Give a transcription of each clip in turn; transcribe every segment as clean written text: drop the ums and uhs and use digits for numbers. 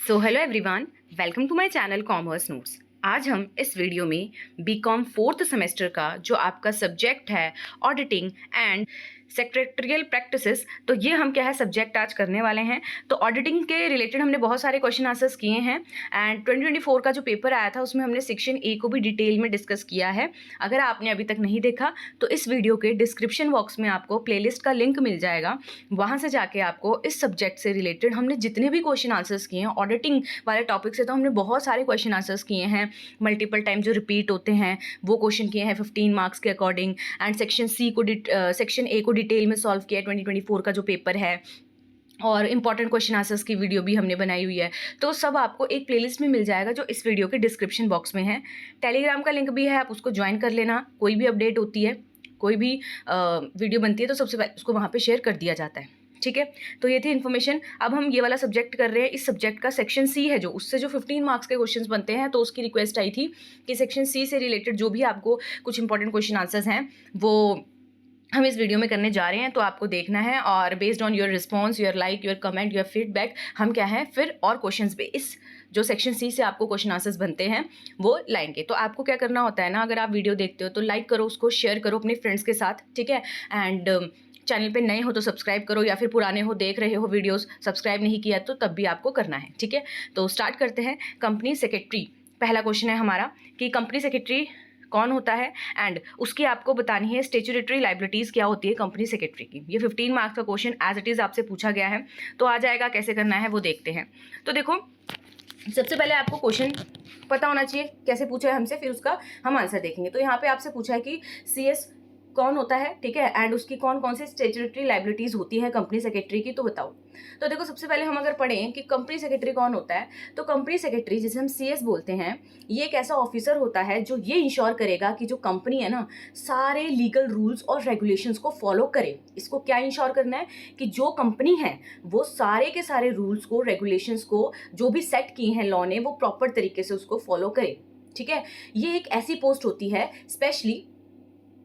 So hello everyone, welcome to my channel commerce notes. आज हम इस वीडियो में बीकॉम फोर्थ सेमेस्टर का जो आपका सब्जेक्ट है ऑडिटिंग एंड सेक्रेटरियल प्रैक्टिसेस, तो ये हम क्या है सब्जेक्ट आज करने वाले हैं। तो ऑडिटिंग के रिलेटेड हमने बहुत सारे क्वेश्चन आंसर्स किए हैं एंड 2024 का जो पेपर आया था उसमें हमने सेक्शन ए को भी डिटेल में डिस्कस किया है। अगर आपने अभी तक नहीं देखा तो इस वीडियो के डिस्क्रिप्शन बॉक्स में आपको प्लेलिस्ट का लिंक मिल जाएगा, वहाँ से जाके आपको इस सब्जेक्ट से रिलेटेड हमने जितने भी क्वेश्चन आंसर्स किए हैं ऑडिटिंग वाले टॉपिक से, तो हमने बहुत सारे क्वेश्चन आंसर्स किए हैं। मल्टीपल टाइम जो रिपीट होते हैं वो क्वेश्चन किए हैं 15 मार्क्स के अकॉर्डिंग, एंड सेक्शन ए को डिटेल में सॉल्व किया है 2024 का जो पेपर है, और इंपॉर्टेंट क्वेश्चन आंसर्स की वीडियो भी हमने बनाई हुई है। तो सब आपको एक प्लेलिस्ट में मिल जाएगा जो इस वीडियो के डिस्क्रिप्शन बॉक्स में है। टेलीग्राम का लिंक भी है, आप उसको ज्वाइन कर लेना। कोई भी अपडेट होती है, कोई भी वीडियो बनती है तो सबसे पहले उसको वहाँ पे शेयर कर दिया जाता है, ठीक है। तो ये थी इन्फॉर्मेशन। अब हम ये वाला सब्जेक्ट कर रहे हैं। इस सब्जेक्ट का सेक्शन सी है जो उससे जो 15 मार्क्स के क्वेश्चंस बनते हैं, तो उसकी रिक्वेस्ट आई थी कि सेक्शन सी से रिलेटेड जो भी आपको कुछ इंपॉर्टेंट क्वेश्चन आंसर्स हैं वो हम इस वीडियो में करने जा रहे हैं, तो आपको देखना है और based on your response, your like, your comment, your feedback, हम क्या है फिर और क्वेश्चंस पे इस जो सेक्शन सी से आपको क्वेश्चन आंसर्स बनते हैं वो लाएंगे। तो आपको क्या करना होता है ना, अगर आप वीडियो देखते हो तो लाइक करो, उसको शेयर करो अपने फ्रेंड्स के साथ, ठीक है। एंड चैनल पे नए हो तो सब्सक्राइब करो, या फिर पुराने हो देख रहे हो वीडियोस सब्सक्राइब नहीं किया तो तब भी आपको करना है, ठीक है। तो स्टार्ट करते हैं। कंपनी सेक्रेटरी, पहला क्वेश्चन है हमारा कि कंपनी सेक्रेटरी कौन होता है एंड उसकी आपको बतानी है स्टैट्यूटरी लायबिलिटीज़ क्या होती है कंपनी सेक्रेटरी की। ये 15 मार्क्स का क्वेश्चन एज इट इज़ आपसे पूछा गया है, तो आ जाएगा। कैसे करना है वो देखते हैं। तो देखो, सबसे पहले आपको क्वेश्चन पता होना चाहिए कैसे पूछा है हमसे, फिर उसका हम आंसर देखेंगे। तो यहाँ पे आपसे पूछा है कि सीएस कौन होता है, ठीक है, एंड उसकी कौन कौन सी स्टैट्यूटरी लायबिलिटीज होती है कंपनी सेक्रेटरी की, तो बताओ। तो देखो, सबसे पहले हम अगर पढ़ें कि कंपनी सेक्रेटरी कौन होता है, तो कंपनी सेक्रेटरी जिसे हम सीएस बोलते हैं, ये एक ऐसा ऑफिसर होता है जो ये इंश्योर करेगा कि जो कंपनी है ना सारे लीगल रूल्स और रेगुलेशंस को फॉलो करे। इसको क्या इंश्योर करना है कि जो कंपनी है वो सारे के सारे रूल्स को, रेगुलेशंस को जो भी सेट किए हैं लॉ ने, वो प्रॉपर तरीके से उसको फॉलो करे, ठीक है। ये एक ऐसी पोस्ट होती है स्पेशली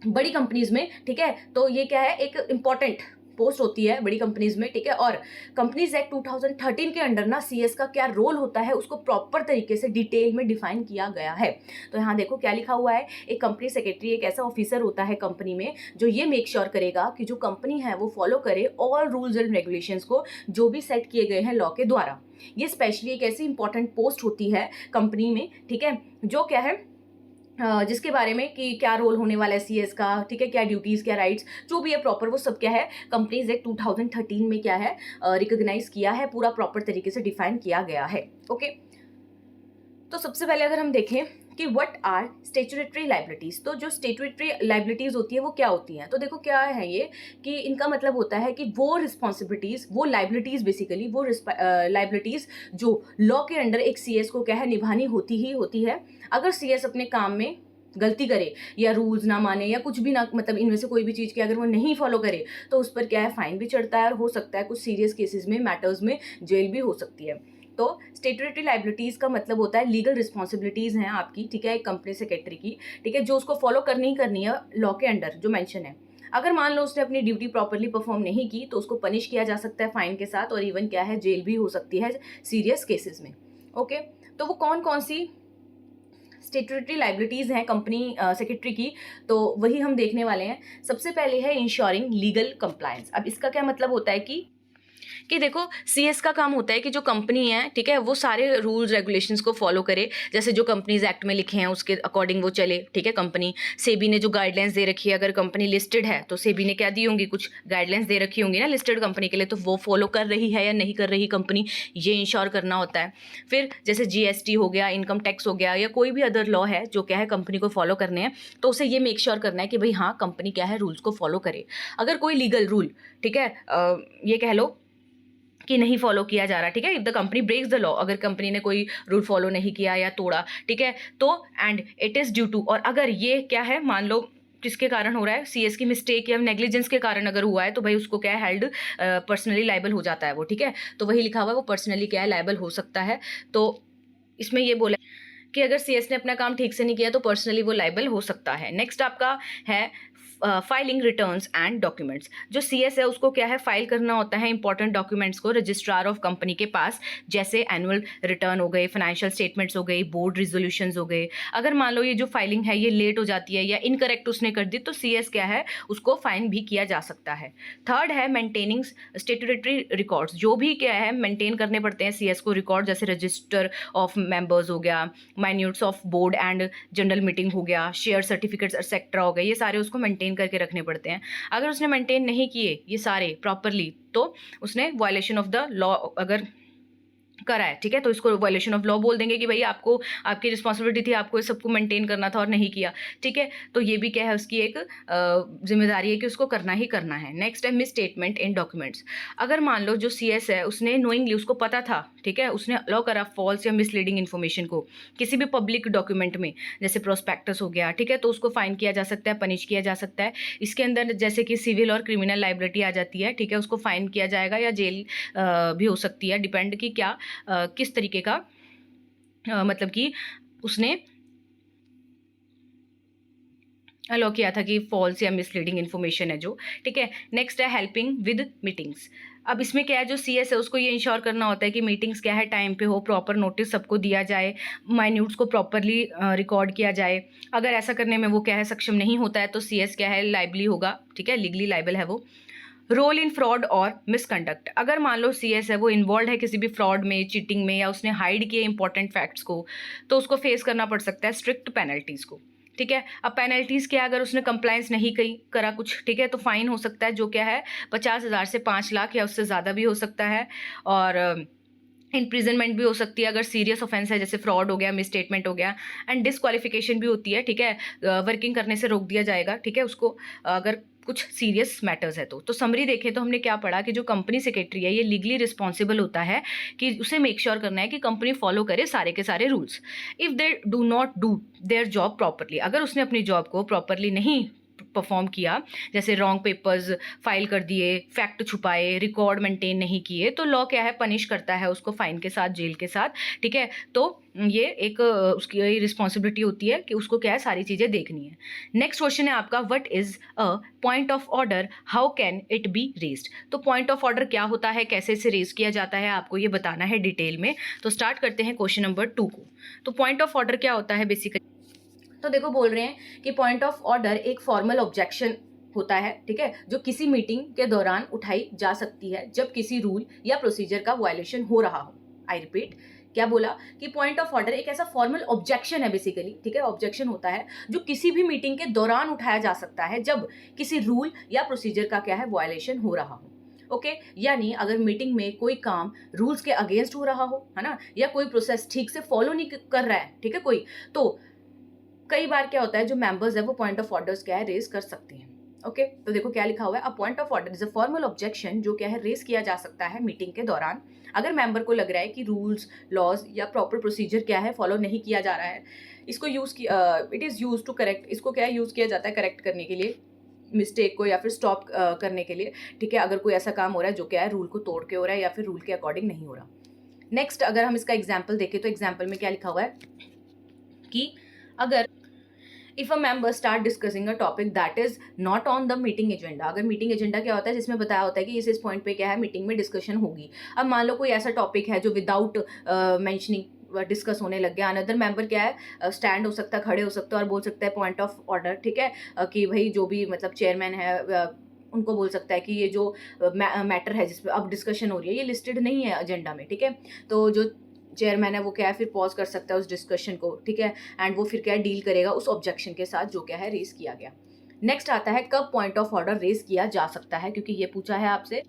बड़ी कंपनीज में, ठीक है। तो ये क्या है, एक इंपॉर्टेंट पोस्ट होती है बड़ी कंपनीज में, ठीक है। और कंपनीज एक्ट 2013 के अंडर ना सीएस का क्या रोल होता है उसको प्रॉपर तरीके से डिटेल में डिफाइन किया गया है। तो यहाँ देखो क्या लिखा हुआ है, एक कंपनी सेक्रेटरी एक ऐसा ऑफिसर होता है कंपनी में जो ये मेक श्योर करेगा कि जो कंपनी है वो फॉलो करे ऑल रूल्स एंड रेगुलेशंस को जो भी सेट किए गए हैं लॉ के द्वारा। ये स्पेशली एक ऐसी इंपॉर्टेंट पोस्ट होती है कंपनी में, ठीक है, जो क्या है जिसके बारे में कि क्या रोल होने वाला है सीएस का, ठीक है, क्या ड्यूटीज़, क्या राइट्स, जो भी है प्रॉपर वो सब क्या है कंपनीज एक्ट 2013 में क्या है रिकॉग्नाइज किया है, पूरा प्रॉपर तरीके से डिफाइन किया गया है। ओके, तो सबसे पहले अगर हम देखें कि व्हाट आर स्टैट्यूटरी लायबिलिटीज, तो जो स्टैट्यूटरी लायबिलिटीज होती है वो क्या होती हैं, तो देखो क्या है ये कि इनका मतलब होता है कि वो रिस्पॉन्सिबिलिटीज, वो लायबिलिटीज, बेसिकली वो लायबिलिटीज जो लॉ के अंडर एक सीएस को क्या है निभानी होती ही होती है। अगर सीएस अपने काम में गलती करे या रूल्स ना माने या कुछ भी ना, मतलब इनमें से कोई भी चीज़ की अगर वो नहीं फॉलो करे तो उस पर क्या है फाइन भी चढ़ता है, और हो सकता है कुछ सीरियस केसेस में, मैटर्स में जेल भी हो सकती है। तो स्टैट्यूटरी लायबिलिटीज का मतलब होता है लीगल रिस्पॉन्सिबिलिटीज हैं आपकी, ठीक है, एक कंपनी सेक्रेटरी की, ठीक है, जो उसको फॉलो करनी ही करनी है लॉ के अंडर जो मेंशन है। अगर मान लो उसने अपनी ड्यूटी प्रॉपरली परफॉर्म नहीं की तो उसको पनिश किया जा सकता है फाइन के साथ, और इवन क्या है जेल भी हो सकती है सीरियस केसेस में। ओके, तो वो कौन कौन सी स्टैट्यूटरी लायबिलिटीज़ हैं कंपनी सेक्रेटरी की, तो वही हम देखने वाले हैं। सबसे पहले है इंश्योरिंग लीगल कंप्लायंस। अब इसका क्या मतलब होता है कि देखो सीएस का काम होता है कि जो कंपनी है, ठीक है, वो सारे रूल्स रेगुलेशंस को फॉलो करे, जैसे जो कंपनीज एक्ट में लिखे हैं उसके अकॉर्डिंग वो चले, ठीक है। कंपनी सेबी ने जो गाइडलाइंस दे रखी है, अगर कंपनी लिस्टेड है तो सेबी ने क्या दी होंगी, कुछ गाइडलाइंस दे रखी होंगी ना लिस्टेड कंपनी के लिए, तो वो फॉलो कर रही है या नहीं कर रही कंपनी, ये इंश्योर करना होता है। फिर जैसे जीएसटी हो गया, इनकम टैक्स हो गया, या कोई भी अदर लॉ है जो क्या है कंपनी को फॉलो करने हैं, तो उसे ये मेक श्योर करना है कि भाई हाँ कंपनी क्या है रूल्स को फॉलो करे। अगर कोई लीगल रूल, ठीक है, ये कह लो कि नहीं फॉलो किया जा रहा, ठीक है, if the company breaks the law, अगर कंपनी ने कोई रूल फॉलो नहीं किया या तोड़ा, ठीक है, तो and it is due to, और अगर ये क्या है मान लो किसके कारण हो रहा है, सीएस की मिस्टेक या नेग्लिजेंस के कारण अगर हुआ है, तो भाई उसको क्या है हेल्ड पर्सनली लायबल हो जाता है वो, ठीक है। तो वही लिखा हुआ है वो पर्सनली क्या है लायबल हो सकता है। तो इसमें ये बोला कि अगर सीएस ने अपना काम ठीक से नहीं किया तो पर्सनली वो लायबल हो सकता है। नेक्स्ट आपका है फाइलिंग रिटर्न्स एंड डॉक्यूमेंट्स। जो CS है उसको क्या है, फाइल करना होता है इंपॉर्टेंट डॉक्यूमेंट्स को रजिस्ट्रार ऑफ कंपनी के पास, जैसे एनुअल रिटर्न हो गए, फाइनेंशियल स्टेटमेंट्स हो गई, बोर्ड रिजोल्यूशंस हो गए। अगर मान लो ये जो फाइलिंग है ये लेट हो जाती है या इनकरेक्ट उसने कर दी तो CS क्या है, उसको फाइन भी किया जा सकता है। थर्ड है मेंटेनिंग स्टेटूटरी रिकॉर्ड्स। जो भी क्या है मेंटेन करने पड़ते हैं CS को रिकॉर्ड, जैसे रजिस्टर ऑफ मेंबर्स हो गया, minutes of board and general meeting हो गया, शेयर सर्टिफिकेट्स एक्सेट्रा हो गए, ये सारे उसको मेंटेन करके रखने पड़ते हैं। अगर उसने मेंटेन नहीं किए ये सारे प्रॉपरली तो उसने वायलेशन ऑफ द लॉ अगर करा है, ठीक है, तो इसको वायलेशन ऑफ लॉ बोल देंगे कि भाई आपको, आपकी रिस्पॉन्सिबिलिटी थी, आपको इस सबको मेंटेन करना था और नहीं किया, ठीक है। तो ये भी क्या है, उसकी एक जिम्मेदारी है कि उसको करना ही करना है। नेक्स्ट है मिस स्टेटमेंट इन डॉक्यूमेंट्स। अगर मान लो जो CS है उसने नोइंगली, उसको पता था, ठीक है, उसने अलाउ करा फॉल्स या मिसलीडिंग इन्फॉर्मेशन को किसी भी पब्लिक डॉक्यूमेंट में, जैसे प्रोस्पेक्टस हो गया, ठीक है, तो उसको फाइन किया जा सकता है, पनिश किया जा सकता है। इसके अंदर जैसे कि सिविल और क्रिमिनल लाइबिलिटी आ जाती है, ठीक है, उसको फाइन किया जाएगा या जेल भी हो सकती है, डिपेंड कि क्या किस तरीके का मतलब कि उसने अलाउ किया था कि फॉल्स या मिसलीडिंग इन्फॉर्मेशन है जो, ठीक है। नेक्स्ट है हेल्पिंग विद मीटिंग्स। अब इसमें क्या है, जो CS है उसको ये इंश्योर करना होता है कि मीटिंग्स क्या है टाइम पे हो, प्रॉपर नोटिस सबको दिया जाए, माइन्यूट्स को प्रॉपरली रिकॉर्ड किया जाए। अगर ऐसा करने में वो क्या है सक्षम नहीं होता है तो CS क्या है लाइबली होगा, ठीक है, लीगली लाइबल है वो। रोल इन फ्रॉड और मिसकंडक्ट। अगर मान लो CS है वो इन्वॉल्व है किसी भी फ्रॉड में, चीटिंग में, या उसने हाइड किए इंपॉर्टेंट फैक्ट्स को, तो उसको फेस करना पड़ सकता है स्ट्रिक्ट पेनल्टीज को, ठीक है। अब पेनल्टीज क्या, अगर उसने कंप्लायंस नहीं करा कुछ, ठीक है, तो फाइन हो सकता है जो क्या है 50,000 से 5 लाख या उससे ज़्यादा भी हो सकता है, और इम्प्रिजनमेंट भी हो सकती है अगर सीरियस ऑफेंस है, जैसे फ्रॉड हो गया, मिस स्टेटमेंट हो गया, एंड डिस्क्वालिफिकेशन भी होती है, ठीक है, वर्किंग करने से रोक दिया जाएगा, ठीक है, उसको अगर कुछ सीरियस मैटर्स है तो समरी देखें तो हमने क्या पढ़ा कि जो कंपनी सेक्रेटरी है ये लीगली रिस्पॉन्सिबल होता है कि उसे मेक श्योर करना है कि कंपनी फॉलो करे सारे के सारे rules. If they do not do their job properly, अगर उसने अपनी जॉब को प्रॉपरली नहीं परफॉर्म किया, जैसे रॉन्ग पेपर्स फाइल कर दिए, फैक्ट छुपाए, रिकॉर्ड मेंटेन नहीं किए, तो लॉ क्या है पनिश करता है उसको फाइन के साथ, जेल के साथ, ठीक है। तो ये एक उसकी रिस्पॉन्सिबिलिटी होती है कि उसको क्या है सारी चीज़ें देखनी है। नेक्स्ट क्वेश्चन है आपका, what is a point of order, how can it be raised. तो पॉइंट ऑफ ऑर्डर क्या होता है, कैसे इसे रेज किया जाता है, आपको ये बताना है डिटेल में। तो स्टार्ट करते हैं क्वेश्चन नंबर 2 को। तो पॉइंट ऑफ ऑर्डर क्या होता है बेसिकली, तो देखो बोल रहे हैं कि पॉइंट ऑफ ऑर्डर एक फॉर्मल ऑब्जेक्शन होता है, ठीक है, जो किसी मीटिंग के दौरान उठाई जा सकती है जब किसी रूल या प्रोसीजर का वायलेशन हो रहा हो। आई रिपीट, क्या बोला कि पॉइंट ऑफ ऑर्डर एक ऐसा फॉर्मल ऑब्जेक्शन है बेसिकली, ठीक है, ऑब्जेक्शन होता है जो किसी भी मीटिंग के दौरान उठाया जा सकता है जब किसी रूल या प्रोसीजर का क्या है वायलेशन हो रहा हो। ओके यानी अगर मीटिंग में कोई काम रूल्स के अगेंस्ट हो रहा हो, है ना, या कोई प्रोसेस ठीक से फॉलो नहीं कर रहा है, ठीक है, कोई, तो कई बार क्या होता है जो मेंबर्स है वो पॉइंट ऑफ ऑर्डर्स क्या है रेज कर सकते हैं। ओके तो देखो क्या लिखा हुआ है, a point of order is a formal objection जो क्या है रेज किया जा सकता है मीटिंग के दौरान अगर मेंबर को लग रहा है कि रूल्स लॉज या प्रॉपर प्रोसीजर क्या है फॉलो नहीं किया जा रहा है। इसको यूज किया, it is use to correct, इसको क्या है यूज किया जाता है करेक्ट करने के लिए मिस्टेक को या फिर स्टॉप करने के लिए, ठीक है, अगर कोई ऐसा काम हो रहा है जो क्या है रूल को तोड़ के हो रहा है या फिर रूल के अकॉर्डिंग नहीं हो रहा। नेक्स्ट अगर हम इसका एग्जाम्पल देखें तो एग्जाम्पल में क्या लिखा हुआ है कि अगर if a member start discussing a topic that is not on the meeting agenda, अगर मीटिंग एजेंडा क्या होता है जिसमें बताया होता है कि इस पॉइंट पे क्या है मीटिंग में डिस्कशन होगी। अब मान लो कोई ऐसा टॉपिक है जो विदाउट मेंशनिंग डिस्कस होने लग गया, अनदर मेंबर क्या है स्टैंड हो सकता है, खड़े हो सकता है और बोल सकता है पॉइंट ऑफ ऑर्डर, ठीक है, कि भाई जो भी मतलब चेयरमैन है उनको बोल सकता है कि ये जो मैटर है जिसपे अब डिस्कशन हो रही है ये लिस्टेड नहीं है एजेंडा में, ठीक है, तो जो चेयरमैन है वो क्या है फिर पॉज कर सकता है उस डिस्कशन को, ठीक है, एंड वो फिर क्या है डील करेगा उस ऑब्जेक्शन के साथ जो क्या है रेज किया गया। नेक्स्ट आता है कब पॉइंट ऑफ ऑर्डर रेज किया जा सकता है, क्योंकि ये पूछा है आपसे।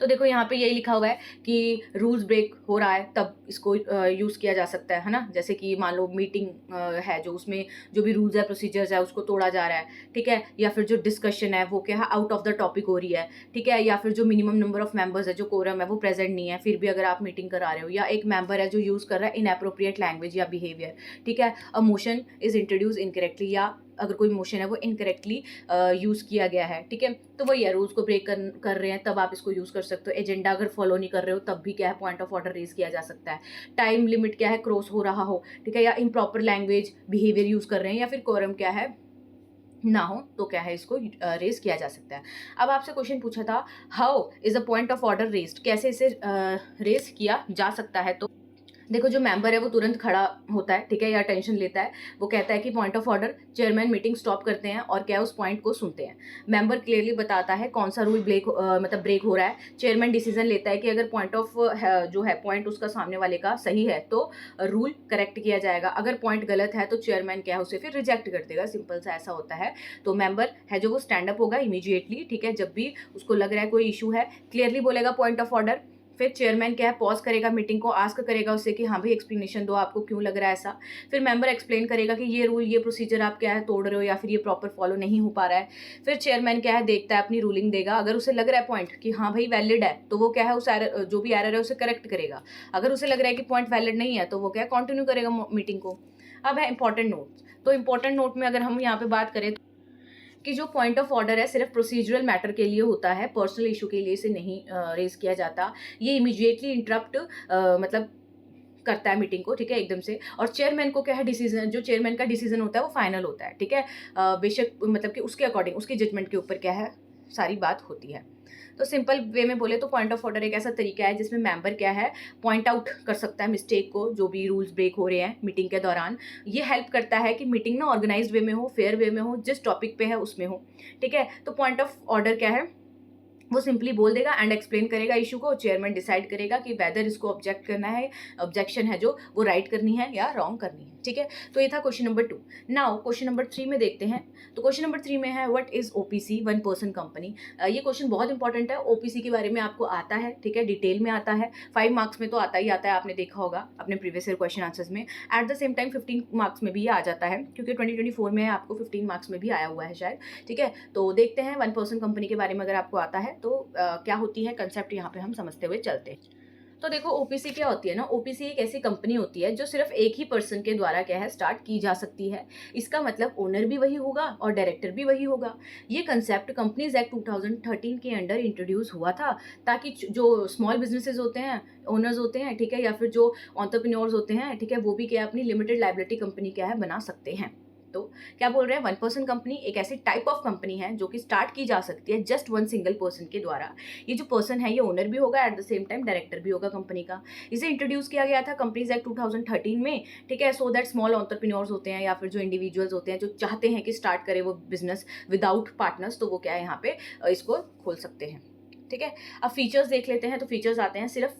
तो देखो यहाँ पे यही लिखा हुआ है कि रूल्स ब्रेक हो रहा है तब इसको यूज़ किया जा सकता है ना, जैसे कि मान लो मीटिंग है जो उसमें जो भी रूल्स है प्रोसीजर्स है उसको तोड़ा जा रहा है, ठीक है, या फिर जो डिस्कशन है वो क्या है आउट ऑफ द टॉपिक हो रही है, ठीक है, या फिर जो मिनिमम नंबर ऑफ मेंबर्स है जो कोरम है वो प्रेजेंट नहीं है फिर भी अगर आप मीटिंग करा रहे हो, या एक मेंबर है जो यूज़ कर रहा है इनएप्रोप्रिएट लैंग्वेज या बिहेवियर, ठीक है, a motion is introduce incorrectly, या अगर कोई मोशन है वो इनकरेक्टली यूज़ किया गया है, ठीक है, तो वही है रूल्स को ब्रेक कर रहे हैं तब आप इसको यूज़ कर सकते हो। एजेंडा अगर फॉलो नहीं कर रहे हो तब भी क्या है पॉइंट ऑफ ऑर्डर रेज किया जा सकता है। टाइम लिमिट क्या है क्रॉस हो रहा हो, ठीक है, या इम्प्रॉपर लैंग्वेज बिहेवियर यूज़ कर रहे हैं, या फिर कोरम क्या है ना हो तो क्या है, इसको रेज किया जा सकता है। अब आपसे क्वेश्चन पूछा था, how is a point of order raised, कैसे इसे रेज किया जा सकता है। तो देखो, जो मेंबर है वो तुरंत खड़ा होता है, ठीक है, या टेंशन लेता है। वो कहता है कि point of order, chairman meeting stop करते हैं और क्या उस पॉइंट को सुनते हैं। मेंबर क्लियरली बताता है कौन सा रूल मतलब ब्रेक हो रहा है। चेयरमैन डिसीजन लेता है कि अगर पॉइंट ऑफ जो है पॉइंट उसका सामने वाले का सही है तो रूल करेक्ट किया जाएगा, अगर पॉइंट गलत है तो चेयरमैन क्या है उसे फिर रिजेक्ट कर देगा। सिंपल सा ऐसा होता है। तो मेंबर है जो वो स्टैंड अप होगा इमीडिएटली, ठीक है, जब भी उसको लग रहा है कोई इशू है, क्लियरली बोलेगा पॉइंट ऑफ ऑर्डर। फिर चेयरमैन क्या है, पॉज करेगा मीटिंग को, आस्क करेगा उससे कि हाँ भाई एक्सप्लेनेशन दो, आपको क्यों लग रहा है ऐसा। फिर मेंबर एक्सप्लेन करेगा कि ये रूल, ये प्रोसीजर आप क्या है तोड़ रहे हो या फिर ये प्रॉपर फॉलो नहीं हो पा रहा है। फिर चेयरमैन क्या है, देखता है, अपनी रूलिंग देगा। अगर उसे लग रहा है पॉइंट कि हाँ भाई वैलिड है तो वो क्या है उस एरर, जो भी एरर है उसे करेक्ट करेगा। अगर उसे लग रहा है कि पॉइंट वैलिड नहीं है तो वो क्या है कंटिन्यू करेगा मीटिंग को। अब है इंपॉर्टेंट नोट। तो इंपॉर्टेंट नोट में अगर हम यहाँ पे बात करें कि जो पॉइंट ऑफ ऑर्डर है सिर्फ प्रोसीजरल मैटर के लिए होता है, पर्सनल इशू के लिए इसे नहीं रेज किया जाता। ये इमीडिएटली इंटरप्ट मतलब करता है मीटिंग को, ठीक है, एकदम से। और चेयरमैन को क्या है, डिसीजन, जो चेयरमैन का डिसीजन होता है वो फाइनल होता है, ठीक है। बेशक मतलब कि उसके अकॉर्डिंग, उसकी जजमेंट के ऊपर क्या है सारी बात होती है। तो सिंपल वे में बोले तो पॉइंट ऑफ ऑर्डर एक ऐसा तरीका है जिसमें मेंबर क्या है पॉइंट आउट कर सकता है मिस्टेक को, जो भी रूल्स ब्रेक हो रहे हैं मीटिंग के दौरान। ये हेल्प करता है कि मीटिंग ना ऑर्गेनाइज्ड वे में हो, फेयर वे में हो, जिस टॉपिक पे है उसमें हो, ठीक है। तो पॉइंट ऑफ ऑर्डर क्या है, वो सिंपली बोल देगा एंड एक्सप्लेन करेगा इशू को। चेयरमैन डिसाइड करेगा कि वेदर इसको ऑब्जेक्ट करना है, ऑब्जेक्शन है जो वो राइट करनी है या रॉन्ग करनी है, ठीक है। तो ये था question number 2। Now question number 3 में देखते हैं। तो क्वेश्चन नंबर 3 में है what is OPC, one person company. ये क्वेश्चन बहुत इंपॉर्टेंट है। ओपीसी के बारे में आपको आता है, ठीक है, डिटेल में आता है। 5 मार्क्स में तो आता ही आता है, आपने देखा होगा अपने प्रीवियस ईयर क्वेश्चन आंसर्स में। At the same time 15 marks में भी ये आ जाता है, क्योंकि 2024 में आपको 15 मार्क्स में भी आया हुआ है शायद, ठीक है। तो देखते हैं वन पर्सन कंपनी के बारे में, अगर आपको आता है तो क्या होती है कंसेप्ट, यहाँ पे हम समझते हुए चलते हैं। तो देखो, ओपीसी क्या होती है ना, ओपीसी एक ऐसी कंपनी होती है जो सिर्फ एक ही पर्सन के द्वारा क्या है स्टार्ट की जा सकती है। इसका मतलब ओनर भी वही होगा और डायरेक्टर भी वही होगा। ये कंसेप्ट कंपनीज एक्ट 2013 के अंडर इंट्रोड्यूस हुआ था, ताकि जो स्मॉल बिजनेसेस होते हैं, ओनर्स होते हैं, ठीक है, या फिर जो एंटरप्रेन्योर्स होते हैं, ठीक है, वो भी क्या अपनी लिमिटेड लायबिलिटी कंपनी क्या है बना सकते हैं। तो क्या बोल रहे हैं, वन पर्सन कंपनी एक ऐसी टाइप ऑफ कंपनी है जो कि स्टार्ट की जा सकती है जस्ट वन सिंगल पर्सन के द्वारा। ये जो पर्सन है ये ओनर भी होगा, at the same time director भी होगा कंपनी का। इसे इंट्रोड्यूस किया गया था कंपनीज एक्ट 2013 में, ठीक है, सो दैट स्मॉल एंटरप्रेन्योर्स होते हैं या फिर जो इंडिविजुअल्स होते हैं जो चाहते हैं कि स्टार्ट करें वो बिजनेस विदाउट पार्टनर्स, तो वो क्या है यहाँ पे इसको खोल सकते हैं, ठीक है। अब फीचर्स देख लेते हैं। तो फीचर्स आते हैं, सिर्फ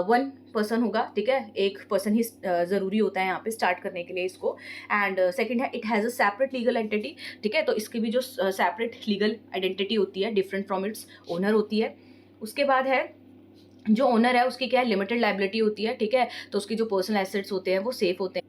वन पर्सन होगा, ठीक है, एक पर्सन ही ज़रूरी होता है यहाँ पे स्टार्ट करने के लिए इसको। एंड सेकंड है, it has a separate legal entity, ठीक है, तो इसकी भी जो सेपरेट लीगल आइडेंटिटी होती है डिफरेंट फ्रॉम इट्स ओनर होती है। उसके बाद है, जो ओनर है उसकी क्या है लिमिटेड लाइबिलिटी होती है, ठीक है, तो उसकी जो पर्सनल एसेट्स होते हैं वो सेफ होते हैं।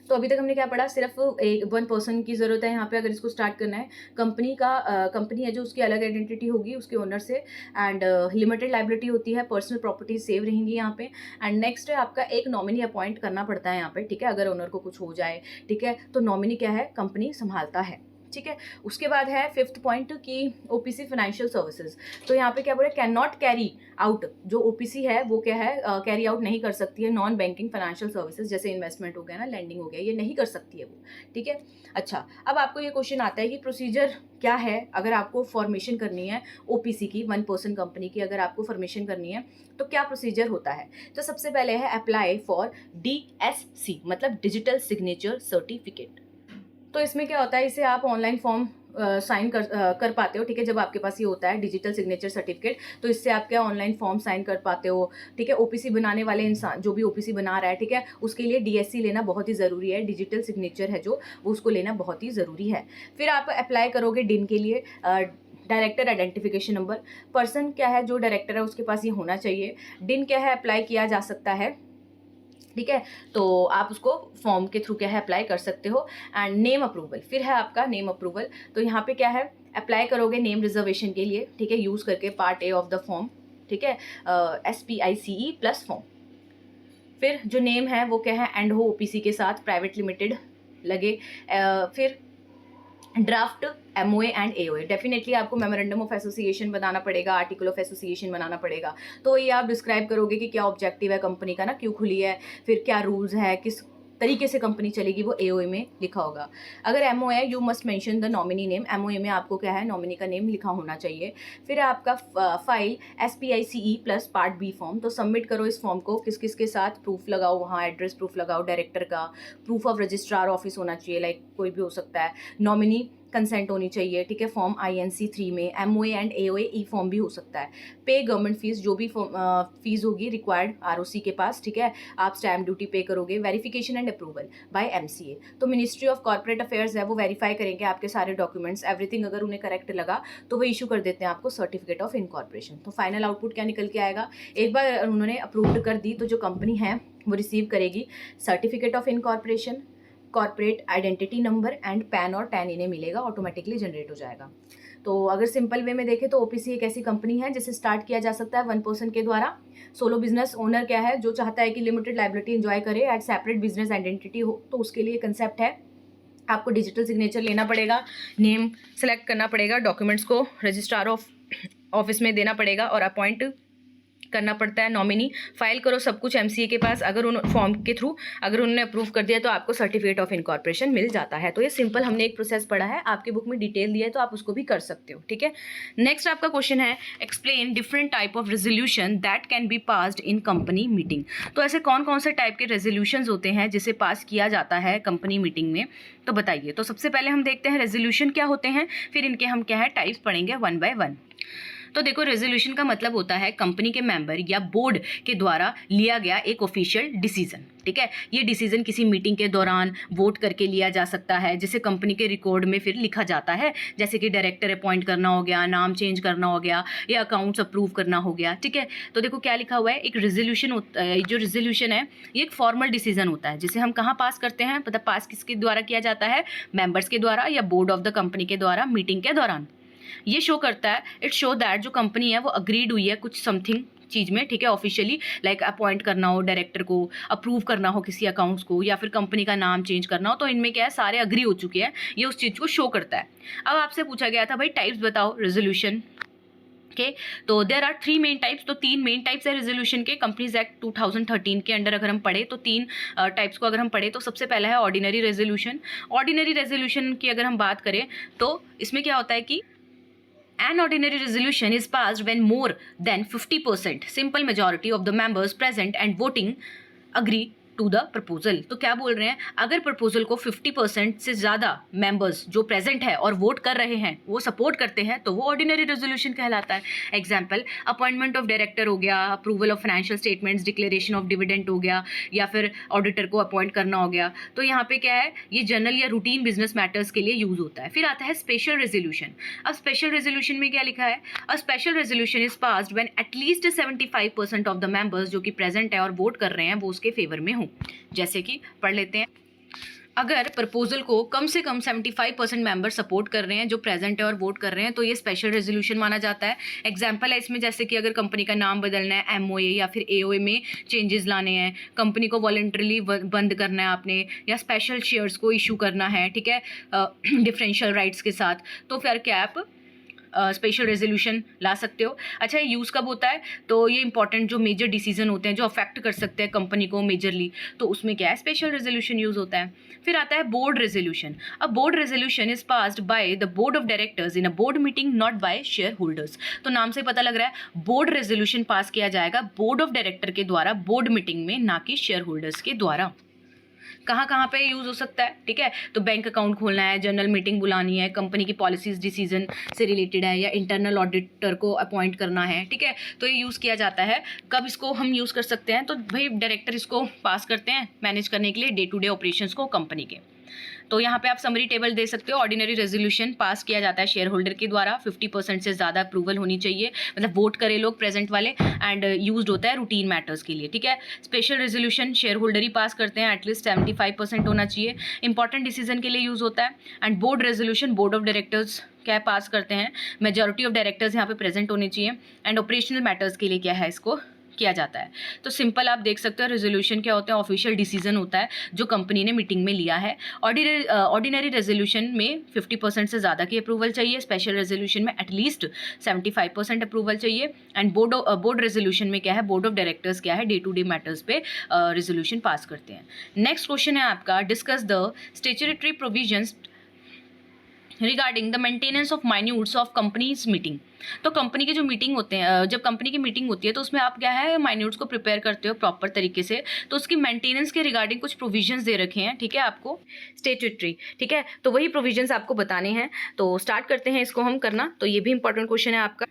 तो अभी तक हमने क्या पढ़ा, सिर्फ एक वन पर्सन की ज़रूरत है यहाँ पे अगर इसको स्टार्ट करना है। कंपनी है जो उसकी अलग आइडेंटिटी होगी उसके ओनर से, एंड लिमिटेड लाइबिलिटी होती है, पर्सनल प्रॉपर्टी सेव रहेंगी यहाँ पे। एंड नेक्स्ट है आपका एक नॉमिनी अपॉइंट करना पड़ता है यहाँ पे, ठीक है, अगर ओनर को कुछ हो जाए, ठीक है, तो नॉमिनी क्या है कंपनी संभालता है, ठीक है। उसके बाद है फिफ्थ पॉइंट की ओपीसी फाइनेंशियल सर्विसेज। तो यहाँ पे क्या बोल रहे हैं, कैन नॉट कैरी आउट, जो ओपीसी है वो क्या है कैरी आउट नहीं कर सकती है नॉन बैंकिंग फाइनेंशियल सर्विसेज, जैसे इन्वेस्टमेंट हो गया ना, लैंडिंग हो गया, ये नहीं कर सकती है वो, ठीक है। अच्छा, अब आपको ये क्वेश्चन आता है कि प्रोसीजर क्या है अगर आपको फॉर्मेशन करनी है ओपीसी की, वन पर्सन कंपनी की अगर आपको फॉर्मेशन करनी है तो क्या प्रोसीजर होता है। तो सबसे पहले है अप्लाई फॉर DSC, मतलब डिजिटल सिग्नेचर सर्टिफिकेट। तो इसमें क्या होता है, इसे आप ऑनलाइन फॉर्म साइन कर पाते हो, ठीक है, जब आपके पास ये होता है डिजिटल सिग्नेचर सर्टिफिकेट, तो इससे आप क्या ऑनलाइन फॉर्म साइन कर पाते हो, ठीक है। ओपीसी बनाने वाले इंसान, जो भी ओपीसी बना रहा है, ठीक है, उसके लिए DSC लेना बहुत ही ज़रूरी है, डिजिटल सिग्नेचर है जो वो उसको लेना बहुत ही ज़रूरी है। फिर आप अप्लाई करोगे डिन के लिए, डायरेक्टर आइडेंटिफिकेशन नंबर। पर्सन क्या है जो डायरेक्टर है उसके पास ये होना चाहिए। डिन क्या है अप्लाई किया जा सकता है, ठीक है, तो आप उसको फॉर्म के थ्रू क्या है अप्लाई कर सकते हो। एंड नेम अप्रूवल, फिर है आपका नेम अप्रूवल। तो यहाँ पे क्या है अप्लाई करोगे नेम रिजर्वेशन के लिए, ठीक है, यूज़ करके part A of the form, ठीक है, SPICE प्लस फॉर्म। फिर जो नेम है वो क्या है एंड हो ओपीसी के साथ प्राइवेट लिमिटेड लगे। फिर draft MOA and AOA, definitely आपको मेमोरेंडम ऑफ एसोसिएशन बनाना पड़ेगा, आर्टिकल ऑफ एसोसिएशन बनाना पड़ेगा। तो ये आप डिस्क्राइब करोगे कि क्या ऑब्जेक्टिव है कंपनी का ना, क्यों खुली है, फिर क्या रूल्स है, किस तरीके से कंपनी चलेगी वो एओए में लिखा होगा। अगर MOA you must mention the nominee name, MOA में आपको क्या है नॉमिनी का नेम लिखा होना चाहिए। फिर आपका file SPICE plus part B form, तो सबमिट करो इस फॉर्म को किस किस के साथ, प्रूफ लगाओ, वहाँ एड्रेस प्रूफ लगाओ डायरेक्टर का, प्रूफ ऑफ रजिस्ट्रार ऑफिस होना चाहिए, लाइक कोई भी हो सकता है, नॉमिनी कंसेंट होनी चाहिए, ठीक है, फॉर्म INC 3 में, MOA and AOA E form भी हो सकता है, पे गवर्नमेंट फीस, जो भी फीस होगी रिक्वायर्ड ROC के पास, ठीक है, आप स्टैम्प ड्यूटी पे करोगे, verification and approval bye MCA, तो मिनिस्ट्री ऑफ कॉर्पोरेट अफेयर्स है वो वेरीफाई करेंगे आपके सारे डॉक्यूमेंट्स, एवरीथिंग अगर उन्हें करेक्ट लगा तो वो इशू कर देते हैं आपको सर्टिफिकेट ऑफ इनकॉर्पोरेशन। तो फाइनल आउटपुट क्या निकल के आएगा, एक बार उन्होंने अप्रूव्ड कर दी तो जो कंपनी है वो रिसीव करेगी certificate of incorporation, corporate identity number and pan और टैन इन्हें मिलेगा, ऑटोमेटिकली जनरेट हो जाएगा। तो अगर सिंपल वे में देखें तो OPC एक ऐसी कंपनी है जिसे स्टार्ट किया जा सकता है 1 पर्सन के द्वारा। सोलो बिजनेस ओनर क्या है, जो चाहता है कि लिमिटेड लायबिलिटी एंजॉय करे एट सेपरेट बिजनेस आइडेंटिटी हो, तो उसके लिए कंसेप्ट है आपको डिजिटल सिग्नेचर लेना पड़ेगा, नेम सेलेक्ट करना पड़ेगा, डॉक्यूमेंट्स को रजिस्ट्रार ऑफ ऑफिस में देना पड़ेगा और अपॉइंट करना पड़ता है नॉमिनी, फाइल करो सब कुछ MCA के पास, अगर उन फॉर्म के थ्रू अगर उन्होंने अप्रूव कर दिया तो आपको सर्टिफिकेट ऑफ इनकॉर्पोरेशन मिल जाता है। तो ये सिंपल हमने एक प्रोसेस पढ़ा है, आपके बुक में डिटेल दिया है तो आप उसको भी कर सकते हो, ठीक है। नेक्स्ट आपका क्वेश्चन है explain different type of resolution that can be passed in company meeting. तो ऐसे कौन कौन से टाइप के रेजोल्यूशंस होते हैं जिसे पास किया जाता है कंपनी मीटिंग में, तो बताइए। तो सबसे पहले हम देखते हैं रेजोल्यूशन क्या होते हैं, फिर इनके हम क्या है टाइप्स पढ़ेंगे 1 by 1। तो देखो रेजोल्यूशन का मतलब होता है कंपनी के मेंबर या बोर्ड के द्वारा लिया गया एक ऑफिशियल डिसीजन, ठीक है। ये डिसीजन किसी मीटिंग के दौरान वोट करके लिया जा सकता है, जिसे कंपनी के रिकॉर्ड में फिर लिखा जाता है, जैसे कि डायरेक्टर अपॉइंट करना हो गया, नाम चेंज करना हो गया या अकाउंट्स अप्रूव करना हो गया, ठीक है। तो देखो क्या लिखा हुआ है, एक रेजोल्यूशन होता है, जो रेजोल्यूशन है ये एक फॉर्मल डिसीजन होता है जिसे हम कहाँ पास करते हैं, मतलब पास किसके द्वारा किया जाता है, मेंबर्स के द्वारा या बोर्ड ऑफ द कंपनी के द्वारा मीटिंग के दौरान। ये शो करता है, इट शो दैट जो कंपनी है वो अग्रीड हुई है कुछ समथिंग चीज़ में, ठीक है, ऑफिशियली, लाइक अपॉइंट करना हो डायरेक्टर को, अप्रूव करना हो किसी अकाउंट्स को, या फिर कंपनी का नाम चेंज करना हो, तो इनमें क्या है सारे अग्री हो चुके हैं, ये उस चीज़ को शो करता है। अब आपसे पूछा गया था भाई टाइप्स बताओ रेजोल्यूशन के, तो देयर आर 3 मेन टाइप्स, तो 3 मेन टाइप्स है रेजोल्यूशन के। कंपनीज एक्ट 2013 के अंडर अगर हम पढ़े तो 3 टाइप्स को अगर हम पढ़े तो सबसे पहला है ऑर्डिनरी रेजोल्यूशन। ऑर्डिनरी रेजोल्यूशन की अगर हम बात करें तो इसमें क्या होता है कि an ordinary resolution is passed when more than 50% simple majority of the members present and voting agree to the proposal. तो क्या बोल रहे हैं, अगर प्रपोजल को 50% से ज़्यादा मेंबर्स जो प्रेजेंट है और वोट कर रहे हैं वो सपोर्ट करते हैं तो वो ऑर्डिनरी रेजोल्यूशन कहलाता है। एग्जाम्पल अपॉइंटमेंट ऑफ डायरेक्टर हो गया, approval of financial statements, declaration of dividend हो गया, या फिर ऑडिटर को अपॉइंट करना हो गया। तो यहाँ पे क्या है, ये जनरल या रूटीन बिजनेस मैटर्स के लिए यूज होता है। फिर आता है स्पेशल रेजोल्यूशन। अब स्पेशल रेजोल्यूशन में क्या लिखा है, a special resolution is passed when at least 75% of the members जो कि प्रेजेंट है और वोट कर रहे हैं वो उसके फेवर में हो। जैसे कि पढ़ लेते हैं, अगर प्रपोजल को कम से कम 75% मेंबर सपोर्ट कर रहे हैं जो प्रेजेंट है और वोट कर रहे हैं तो ये स्पेशल रेजोल्यूशन माना जाता है। एग्जांपल है इसमें, जैसे कि अगर कंपनी का नाम बदलना है, MOA या फिर AOA में चेंजेस लाने हैं, कंपनी को वॉलंटरली बंद करना है आपने, या स्पेशल शेयर्स को इशू करना है, ठीक है, डिफरेंशियल राइट्स के साथ, तो फिर क्या आप स्पेशल रेजोल्यूशन ला सकते हो। अच्छा, ये यूज़ कब होता है, तो ये इंपॉर्टेंट जो मेजर डिसीजन होते हैं जो अफेक्ट कर सकते हैं कंपनी को मेजरली, तो उसमें क्या है स्पेशल रेजोल्यूशन यूज़ होता है। फिर आता है board resolution. A board resolution is passed by the board of directors in a board meeting, not by shareholders. तो नाम से पता लग रहा है बोर्ड रेजोल्यूशन पास किया जाएगा बोर्ड ऑफ डायरेक्टर के द्वारा बोर्ड मीटिंग में, ना कि शेयर होल्डर्स के द्वारा। कहाँ कहाँ पे यूज़ हो सकता है, ठीक है, तो बैंक अकाउंट खोलना है, जनरल मीटिंग बुलानी है, कंपनी की पॉलिसीज डिसीजन से रिलेटेड है, या इंटरनल ऑडिटर को अपॉइंट करना है, ठीक है, तो ये यूज़ किया जाता है। कब इसको हम यूज़ कर सकते हैं, तो भाई डायरेक्टर इसको पास करते हैं मैनेज करने के लिए डे टू डे ऑपरेशंस को कंपनी के। तो यहाँ पे आप समरी टेबल दे सकते हो। ऑर्डिनरी रेजोल्यूशन पास किया जाता है शेयर होल्डर के द्वारा, 50% से ज़्यादा अप्रूवल होनी चाहिए, मतलब वोट करे लोग प्रेजेंट वाले, एंड यूज्ड होता है रूटीन मैटर्स के लिए, ठीक है। स्पेशल रेजोल्यूशन शेयर होल्डर ही पास करते हैं, एटलीस्ट 75% होना चाहिए, इंपॉर्टेंट डिसीजन के लिए यूज़ होता है। And board resolution board of directors क्या पास करते हैं, मेजॉरिटी ऑफ डायरेक्टर्स यहाँ पे प्रेजेंट होने चाहिए, एंड ऑपरेशनल मैटर्स के लिए क्या है इसको किया जाता है। तो सिंपल आप देख सकते हो रेजोल्यूशन क्या होता है, ऑफिशियल डिसीजन होता है जो कंपनी ने मीटिंग में लिया है। ऑर्डिनरी रेजोल्यूशन में 50% से ज़्यादा की अप्रूवल चाहिए, स्पेशल रेजोल्यूशन में एटलीस्ट 75% अप्रूवल चाहिए, एंड बोर्ड रेजोल्यूशन में क्या है, बोर्ड ऑफ डायरेक्टर्स क्या है, डे टू डे मैटर्स पे रेजोल्यूशन पास करते हैं। नेक्स्ट क्वेश्चन है आपका, discuss the statutory provisions regarding the maintenance of minutes of companies meeting. तो कंपनी के जो मीटिंग होते हैं, जब कंपनी की मीटिंग होती है तो उसमें आप क्या है, माइन्यूट्स को प्रिपेयर करते हो प्रॉपर तरीके से, तो उसकी मेंटेनेंस के रिगार्डिंग कुछ प्रोविजंस दे रखे हैं, ठीक है, आपको स्टैट्यूटरी, ठीक है, तो वही प्रोविजंस आपको बताने हैं। तो स्टार्ट करते हैं इसको हम करना। तो ये भी इंपॉर्टेंट क्वेश्चन है आपका।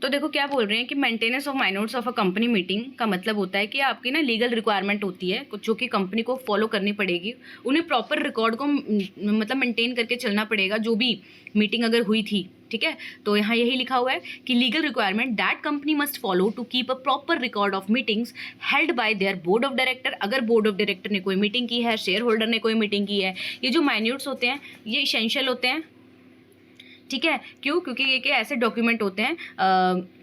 तो देखो क्या बोल रहे हैं कि maintenance of minutes of a company meeting का मतलब होता है कि आपकी ना लीगल रिक्वायरमेंट होती है कुछ जो कि कंपनी को फॉलो करनी पड़ेगी, उन्हें प्रॉपर रिकॉर्ड को मतलब मेंटेन करके चलना पड़ेगा जो भी मीटिंग अगर हुई थी, ठीक है। तो यहाँ यही लिखा हुआ है कि legal requirement that company must follow to keep a proper record of meetings held by their board of director. अगर बोर्ड ऑफ डायरेक्टर ने कोई मीटिंग की है, शेयर होल्डर ने कोई मीटिंग की है, ये जो माइन्यूट्स होते हैं ये इसेंशियल होते हैं, ठीक है। क्यों? क्योंकि ये क्या ऐसे डॉक्यूमेंट होते हैं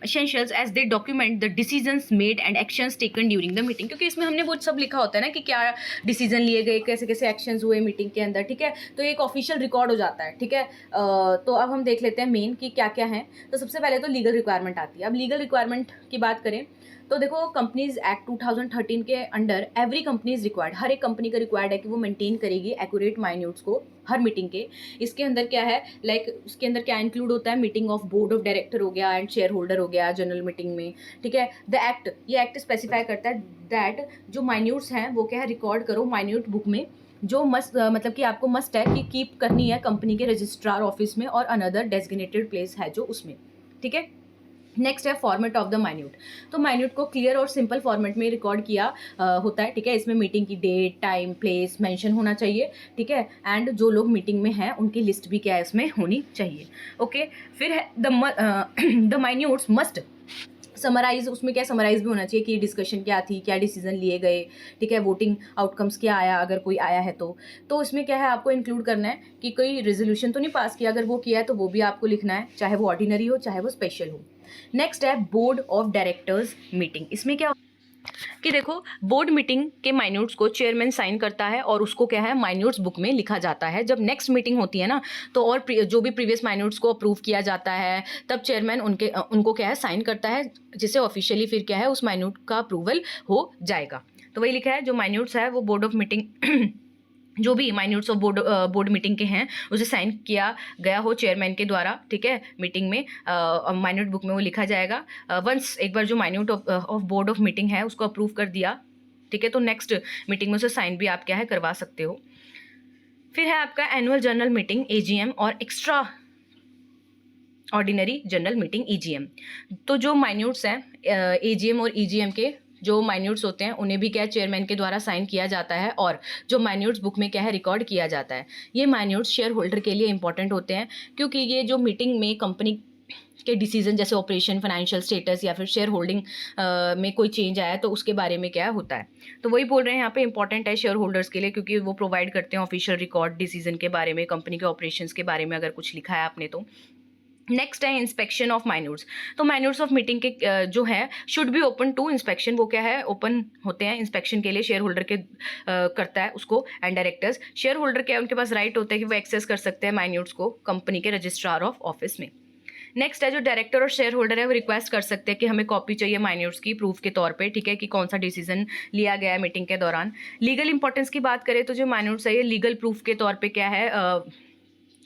essentials as they document the decisions made and actions taken during the meeting. क्योंकि इसमें हमने वो सब लिखा होता है ना कि क्या डिसीजन लिए गए, कैसे कैसे एक्शंस हुए मीटिंग के अंदर, ठीक है। तो एक ऑफिशियल रिकॉर्ड हो जाता है, ठीक है। तो अब हम देख लेते हैं मेन कि क्या क्या है। तो सबसे पहले तो लीगल रिक्वायरमेंट आती है। अब लीगल रिक्वायरमेंट की बात करें तो देखो कंपनीज एक्ट 2013 के under every company is required, हर एक कंपनी का रिक्वायर्ड है कि वो मेंटेन करेगी एक्यूरेट माइन्यूट्स को हर मीटिंग के। इसके अंदर क्या है, उसके अंदर क्या इंक्लूड होता है, meeting of board of director हो गया एंड शेयर होल्डर हो गया जनरल मीटिंग में, ठीक है। ये एक्ट स्पेसिफाई करता है दैट जो माइन्यूट्स हैं वो क्या है, रिकॉर्ड करो माइन्यूट बुक में, जो मस्ट मतलब कि आपको मस्ट है कि कीप करनी है कंपनी के रजिस्ट्रार ऑफिस में और अनदर डेजिग्नेटेड प्लेस है जो उसमें, ठीक है। नेक्स्ट है फॉर्मेट ऑफ द माइन्यूट। तो माइन्यूट को क्लियर और सिंपल फॉर्मेट में रिकॉर्ड किया होता है, ठीक है। इसमें मीटिंग की डेट, टाइम, प्लेस मेंशन होना चाहिए, ठीक है। एंड जो लोग मीटिंग में हैं उनकी लिस्ट भी क्या है इसमें होनी चाहिए, ओके। फिर है द माइन्यूट्स मस्ट समराइज, उसमें क्या समराइज भी होना चाहिए कि डिस्कशन क्या थी, क्या डिसीजन लिए गए, ठीक है। वोटिंग आउटकम्स क्या आया अगर कोई आया है तो इसमें क्या है आपको इंक्लूड करना है कि कोई रेजोल्यूशन तो नहीं पास किया, अगर वो किया है तो वो भी आपको लिखना है, चाहे वो ऑर्डिनरी हो चाहे वो स्पेशल हो। नेक्स्ट है बोर्ड ऑफ डायरेक्टर्स मीटिंग। इसमें क्या कि देखो बोर्ड मीटिंग के माइन्यूट्स को चेयरमैन साइन करता है और उसको क्या है माइन्यूट्स बुक में लिखा जाता है। जब नेक्स्ट मीटिंग होती है ना तो और जो भी प्रीवियस माइन्यूट्स को अप्रूव किया जाता है तब चेयरमैन उनको क्या है साइन करता है, जिससे ऑफिशियली फिर क्या है उस माइन्यूट का अप्रूवल हो जाएगा। तो वही लिखा है जो माइन्यूट्स है वो बोर्ड ऑफ मीटिंग जो भी माइन्यूट्स ऑफ बोर्ड मीटिंग के हैं उसे साइन किया गया हो चेयरमैन के द्वारा, ठीक है। मीटिंग में माइन्यूट बुक में वो लिखा जाएगा। वंस एक बार जो minute of board of meeting है उसको अप्रूव कर दिया, ठीक है, तो नेक्स्ट मीटिंग में उसे साइन भी आप क्या है करवा सकते हो। फिर है आपका एनुअल जनरल मीटिंग एजीएम और extra ordinary general meeting EGM. तो जो माइन्यूट्स हैं एजीएम और ईजीएम के जो माइन्यूट्स होते हैं उन्हें भी क्या है चेयरमैन के द्वारा साइन किया जाता है और जो माइन्यूट्स बुक में क्या है रिकॉर्ड किया जाता है। ये माइन्यूट्स शेयर होल्डर के लिए इंपॉर्टेंट होते हैं क्योंकि ये जो मीटिंग में कंपनी के डिसीजन जैसे ऑपरेशन, फाइनेंशियल स्टेटस या फिर शेयर होल्डिंग में कोई चेंज आया तो उसके बारे में क्या होता है। तो वही बोल रहे हैं यहाँ पे इंपॉर्टेंट है शेयर होल्डर्स के लिए क्योंकि वो प्रोवाइड करते हैं ऑफिशियल रिकॉर्ड डिसीजन के बारे में, कंपनी के ऑपरेशंस के बारे में अगर कुछ लिखा है आपने तो। नेक्स्ट है इंस्पेक्शन ऑफ माइन्यूट्स। तो माइन्यूट्स ऑफ मीटिंग के जो है should be open to inspection, वो क्या है ओपन होते हैं इंस्पेक्शन के लिए, शेयर होल्डर के करता है उसको एंड डायरेक्टर्स। शेयर होल्डर क्या है उनके पास राइट होता है कि वो एक्सेस कर सकते हैं माइन्यूट्स को कंपनी के रजिस्ट्रार ऑफ ऑफिस में। नेक्स्ट है जो डायरेक्टर और शेयर होल्डर है वो रिक्वेस्ट कर सकते हैं कि हमें कॉपी चाहिए माइन्यूट्स की प्रूफ के तौर पे, ठीक है, कि कौन सा डिसीजन लिया गया है मीटिंग के दौरान। लीगल इंपॉर्टेंस की बात करें तो जो माइन्यूट्स है ये लीगल प्रूफ के तौर पे क्या है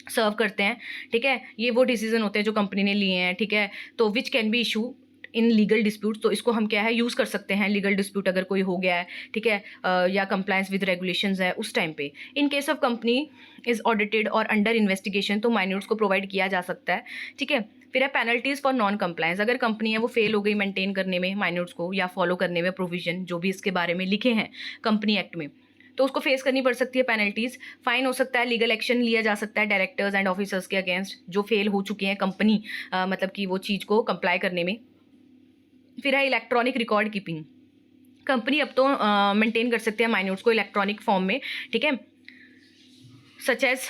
सर्व करते हैं, ठीक है। ये वो डिसीजन होते हैं जो कंपनी ने लिए हैं, ठीक है, तो which can be issue in legal dispute. तो इसको हम क्या है यूज़ कर सकते हैं लीगल डिस्प्यूट अगर कोई हो गया है, ठीक है, या कंप्लायंस विद रेगुलेशंस है उस टाइम पे। In case of company is audited और अंडर इन्वेस्टिगेशन तो माइन्यूट्स को प्रोवाइड किया जा सकता है, ठीक है। फिर है पेनल्टीज फॉर नॉन कंप्लायंस। अगर कंपनी है वो फेल हो गई मेंटेन करने में माइन्यूट्स को या फॉलो करने में प्रोविजन जो भी इसके बारे में लिखे हैं कंपनी एक्ट में, तो उसको फेस करनी पड़ सकती है पेनल्टीज, फाइन हो सकता है, लीगल एक्शन लिया जा सकता है डायरेक्टर्स एंड ऑफिसर्स के अगेंस्ट जो फेल हो चुके हैं कंपनी मतलब कि वो चीज़ को कंप्लाई करने में। फिर है इलेक्ट्रॉनिक रिकॉर्ड कीपिंग। कंपनी अब तो मेंटेन कर सकते हैं माइन्यूट्स को इलेक्ट्रॉनिक फॉर्म में, ठीक है, such as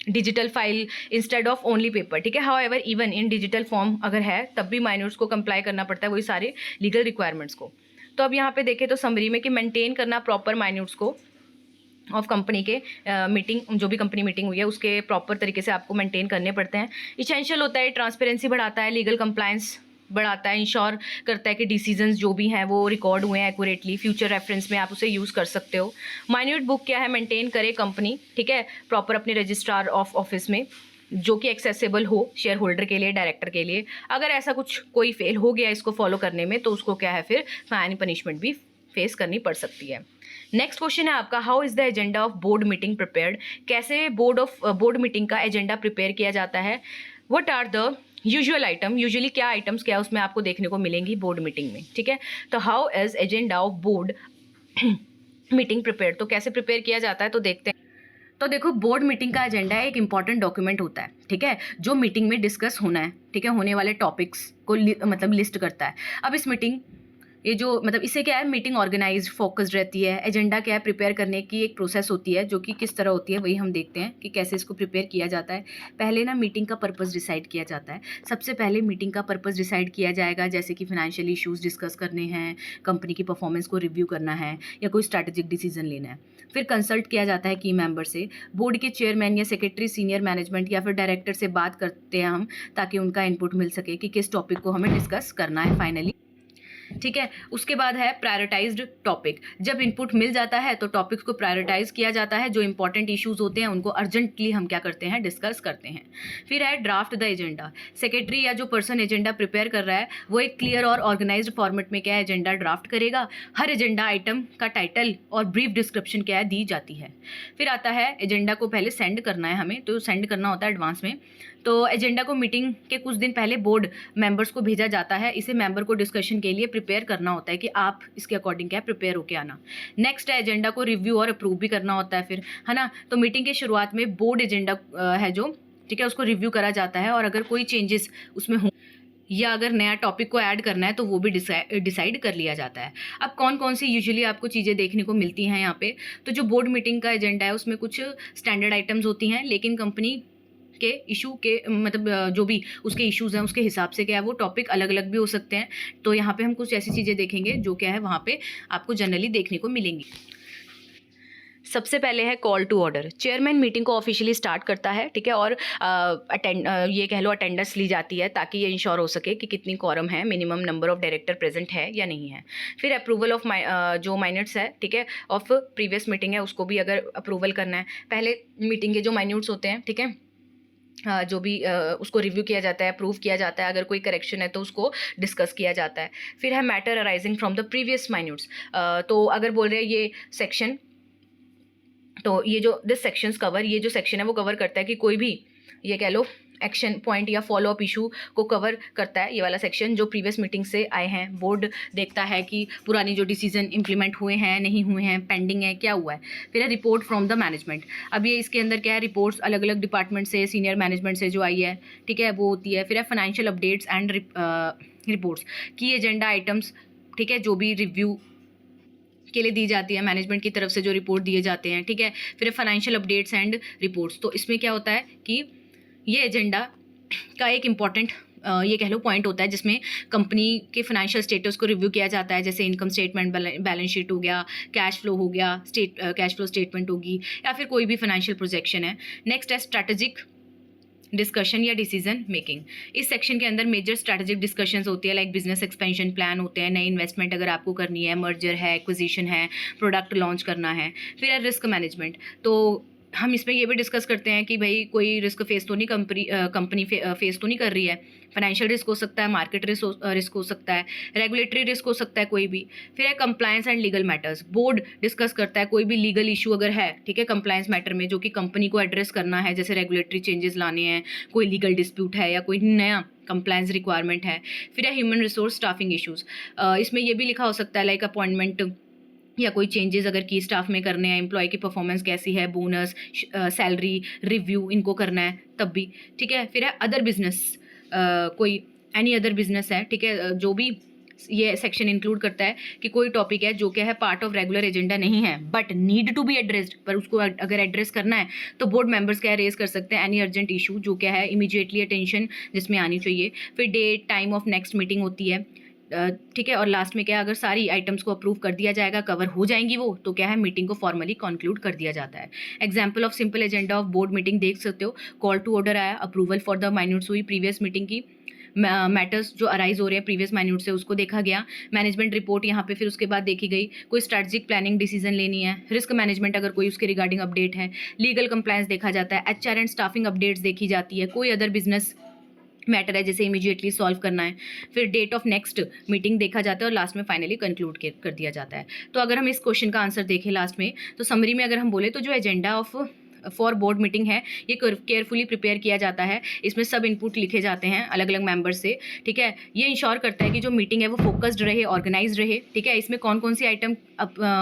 digital file instead of only paper, ठीक है। However even in digital form अगर है तब भी माइनर्स को कंप्लाई करना पड़ता है वही सारे लीगल रिक्वायरमेंट्स को। तो अब यहाँ पे देखें तो समरी में कि मेंटेन करना प्रॉपर माइनर्स को ऑफ कंपनी के मीटिंग, जो भी कंपनी मीटिंग हुई है उसके प्रॉपर तरीके से आपको मेंटेन करने पड़ते हैं। इसेंशियल होता है, ट्रांसपेरेंसी बढ़ाता है, लीगल कंप्लायंस बढ़ाता है, इंश्योर करता है कि डिसीजंस जो भी हैं वो रिकॉर्ड हुए हैं एक्यूरेटली, फ्यूचर रेफरेंस में आप उसे यूज़ कर सकते हो। माइन्यूट बुक क्या है, मेंटेन करे कंपनी, ठीक है, प्रॉपर अपने रजिस्ट्रार ऑफ ऑफिस में, जो कि एक्सेसिबल हो शेयर होल्डर के लिए, डायरेक्टर के लिए। अगर ऐसा कुछ कोई फेल हो गया इसको फॉलो करने में तो उसको क्या है फिर फाइन पनिशमेंट भी फेस करनी पड़ सकती है। नेक्स्ट क्वेश्चन है आपका, how is the agenda of board meeting prepared, कैसे बोर्ड मीटिंग का एजेंडा प्रिपेयर किया जाता है। What are the usual item, usually क्या आइटम्स क्या उसमें आपको देखने को मिलेंगी बोर्ड मीटिंग में, ठीक है। तो how is agenda of board meeting prepare, तो कैसे प्रिपेयर किया जाता है तो देखते हैं। तो देखो, बोर्ड मीटिंग का एजेंडा एक इंपॉर्टेंट डॉक्यूमेंट होता है, ठीक है, जो मीटिंग में डिस्कस होना है, ठीक है, होने वाले टॉपिक्स को मतलब लिस्ट करता है। अब इस मीटिंग ये जो मतलब इससे क्या है, मीटिंग ऑर्गेनाइज्ड फोकस्ड रहती है। एजेंडा क्या है, प्रिपेयर करने की एक प्रोसेस होती है जो कि किस तरह होती है वही हम देखते हैं कि कैसे इसको प्रिपेयर किया जाता है। पहले ना मीटिंग का पर्पस डिसाइड किया जाता है। सबसे पहले मीटिंग का पर्पस डिसाइड किया जाएगा, जैसे कि फाइनेंशियल इश्यूज डिस्कस करने हैं, कंपनी की परफॉर्मेंस को रिव्यू करना है या कोई स्ट्रैटेजिक डिसीजन लेना है। फिर कंसल्ट किया जाता है की मेंबर से, बोर्ड के चेयरमैन या सेक्रेटरी, सीनियर मैनेजमेंट या फिर डायरेक्टर से बात करते हैं हम, ताकि उनका इनपुट मिल सके कि किस टॉपिक को हमें डिस्कस करना है फाइनली, ठीक है। उसके बाद है प्रायोरिटाइज्ड टॉपिक। जब इनपुट मिल जाता है तो टॉपिक्स को प्रायोरिटाइज किया जाता है, जो इंपॉर्टेंट इश्यूज होते हैं उनको अर्जेंटली हम क्या करते हैं, डिस्कस करते हैं। फिर है ड्राफ्ट द एजेंडा। सेक्रेटरी या जो पर्सन एजेंडा प्रिपेयर कर रहा है वो एक क्लियर और ऑर्गेनाइज्ड फॉर्मेट में क्या एजेंडा ड्राफ्ट करेगा। हर एजेंडा आइटम का टाइटल और ब्रीफ डिस्क्रिप्शन क्या है दी जाती है। फिर आता है एजेंडा को पहले सेंड करना है हमें, तो सेंड करना होता है एडवांस में। तो एजेंडा को मीटिंग के कुछ दिन पहले बोर्ड मेंबर्स को भेजा जाता है। इसे मेंबर को डिस्कशन के लिए प्रिपेयर करना होता है कि आप इसके अकॉर्डिंग क्या प्रिपेयर होके आना। नेक्स्ट है एजेंडा को रिव्यू और अप्रूव भी करना होता है फिर, है ना। तो मीटिंग के शुरुआत में बोर्ड एजेंडा है जो, ठीक है, उसको रिव्यू करा जाता है, और अगर कोई चेंजेस उसमें हो या अगर नया टॉपिक को ऐड करना है तो वो भी डिसाइड कर लिया जाता है। अब कौन कौन सी यूजुअली आपको चीज़ें देखने को मिलती हैं यहाँ पे, तो जो बोर्ड मीटिंग का एजेंडा है उसमें कुछ स्टैंडर्ड आइटम्स होती हैं, लेकिन कंपनी के इशू के मतलब जो भी उसके इश्यूज़ हैं उसके हिसाब से क्या है वो टॉपिक अलग अलग भी हो सकते हैं। तो यहाँ पे हम कुछ ऐसी चीज़ें देखेंगे जो क्या है वहाँ पे आपको जनरली देखने को मिलेंगी। सबसे पहले है call to order. Chairman meeting को ऑफिशियली स्टार्ट करता है, ठीक है, और ये कह लो अटेंडेंस ली जाती है ताकि ये इंश्योर हो सके कि कितनी कॉरम है, minimum number of director present है या नहीं है। फिर अप्रूवल ऑफ जो माइनट्स है, ठीक है, ऑफ प्रीवियस मीटिंग है उसको भी अगर अप्रूवल करना है। पहले मीटिंग के जो माइन्यूट्स होते हैं, ठीक है, जो भी उसको रिव्यू किया जाता है, अप्रूव किया जाता है, अगर कोई करेक्शन है तो उसको डिस्कस किया जाता है। फिर है matter arising from the previous minutes. तो अगर बोल रहे हैं ये सेक्शन, तो ये जो दिस सेक्शंस कवर, ये जो सेक्शन है वो कवर करता है कि कोई भी ये कह लो एक्शन पॉइंट या फॉलो अप इशू को कवर करता है ये वाला सेक्शन जो प्रीवियस मीटिंग से आए हैं। बोर्ड देखता है कि पुरानी जो डिसीजन इंप्लीमेंट हुए हैं, नहीं हुए हैं, पेंडिंग है, क्या हुआ है। फिर है रिपोर्ट फ्रॉम द मैनेजमेंट। अब ये इसके अंदर क्या है, रिपोर्ट्स अलग अलग डिपार्टमेंट से, सीनियर मैनेजमेंट से जो आई है, ठीक है, वो होती है। फिर है फाइनेंशियल अपडेट्स एंड रिपोर्ट्स की एजेंडा आइटम्स, ठीक है, जो भी रिव्यू के लिए दी जाती है मैनेजमेंट की तरफ से जो रिपोर्ट दिए जाते हैं, ठीक है। फिर फाइनेंशियल अपडेट्स एंड रिपोर्ट्स। तो इसमें क्या होता है कि ये एजेंडा का एक इम्पॉर्टेंट ये कह लो पॉइंट होता है जिसमें कंपनी के फाइनेंशियल स्टेटस को रिव्यू किया जाता है, जैसे इनकम स्टेटमेंट, बैलेंस शीट हो गया, कैश फ्लो हो गया, कैश फ्लो स्टेटमेंट होगी, या फिर कोई भी फाइनेंशियल प्रोजेक्शन है। नेक्स्ट है स्ट्रैटेजिक डिस्कशन या डिसीजन मेकिंग। इस सेक्शन के अंदर मेजर स्ट्रैटेजिक डिस्कशंस होती है, लाइक बिजनेस एक्सपेंशन प्लान होते हैं, नई इन्वेस्टमेंट अगर आपको करनी है, मर्जर है, एक्विजिशन है, प्रोडक्ट लॉन्च करना है। फिर है रिस्क मैनेजमेंट। तो हम इसमें ये भी डिस्कस करते हैं कि भाई कोई रिस्क फेस तो नहीं कंपनी फेस तो नहीं कर रही है। फाइनेंशियल रिस्क हो सकता है, मार्केट रिस्क हो सकता है, रेगुलेटरी रिस्क हो सकता है कोई भी। फिर है compliance and legal matters. Board discuss करता है कोई भी लीगल इशू अगर है, ठीक है, कंप्लायंस मैटर में जो कि कंपनी को एड्रेस करना है, जैसे रेगुलेटरी चेंजेस लाने हैं, कोई लीगल डिस्प्यूट है या कोई नया कंप्लायंस रिक्वायरमेंट है। फिर है ह्यूमन रिसोर्स स्टाफिंग इशूज़। इसमें यह भी लिखा हो सकता है लाइक अपॉइंटमेंट या कोई चेंजेस अगर की स्टाफ में करने हैं, एम्प्लॉय की परफॉर्मेंस कैसी है, बोनस, सैलरी रिव्यू इनको करना है तब भी, ठीक है। फिर है अदर बिजनेस, कोई एनी अदर बिजनेस है, ठीक है, जो भी ये सेक्शन इंक्लूड करता है कि कोई टॉपिक है जो क्या है पार्ट ऑफ रेगुलर एजेंडा नहीं है but need to be addressed, पर उसको अगर एड्रेस करना है तो बोर्ड मेंबर्स क्या रेज कर सकते हैं एनी अर्जेंट इशू जो क्या है इमीडिएटली अटेंशन जिसमें आनी चाहिए। फिर date time of next meeting होती है, ठीक है। और लास्ट में क्या, अगर सारी आइटम्स को अप्रूव कर दिया जाएगा, कवर हो जाएंगी वो, तो क्या है मीटिंग को फॉर्मली कंक्लूड कर दिया जाता है। Example of simple agenda of board meeting देख सकते हो, कॉल टू ऑर्डर आया, अप्रूवल फॉर द माइन्यूट्स हुई प्रीवियस मीटिंग की, मैटर्स जो अराइज हो रहे हैं प्रीवियस माइन्यूट से उसको देखा गया, मैनेजमेंट रिपोर्ट यहाँ पे फिर उसके बाद देखी गई, कोई स्ट्रैटेजिक प्लानिंग डिसीजन लेनी है, रिस्क मैनेजमेंट अगर कोई उसके रिगार्डिंग अपडेट है, लीगल कंप्लायंस देखा जाता है, एचआर एंड स्टाफिंग अपडेट्स देखी जाती है, कोई अदर बिजनेस मैटर है जैसे इमीडिएटली सॉल्व करना है, फिर डेट ऑफ नेक्स्ट मीटिंग देखा जाता है और लास्ट में फाइनली कंक्लूड कर दिया जाता है। तो अगर हम इस क्वेश्चन का आंसर देखें लास्ट में, तो समरी में अगर हम बोले तो जो agenda of for board meeting है ये केयरफुली प्रिपेयर किया जाता है, इसमें सब इनपुट लिखे जाते हैं अलग अलग मेंबर्स से, ठीक है। ये इंश्योर करता है कि जो मीटिंग है वो फोकस्ड रहे, ऑर्गेनाइज रहे, ठीक है। इसमें कौन कौन सी आइटम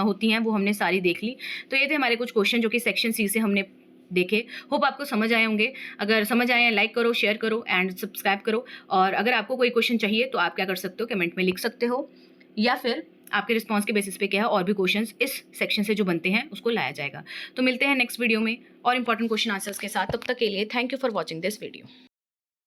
होती हैं वो हमने सारी देख ली। तो ये थे हमारे कुछ क्वेश्चन जो कि सेक्शन सी से हमने देखे। होप आपको समझ आए होंगे। अगर समझ आए हैं लाइक करो, शेयर करो एंड सब्सक्राइब करो। और अगर आपको कोई क्वेश्चन चाहिए तो आप क्या कर सकते हो, कमेंट में लिख सकते हो, या फिर आपके रिस्पांस के बेसिस पे क्या है और भी क्वेश्चंस इस सेक्शन से जो बनते हैं उसको लाया जाएगा। तो मिलते हैं नेक्स्ट वीडियो में और इंपॉर्टेंट क्वेश्चन आंसर्स के साथ। तब तक के लिए thank you for watching this video.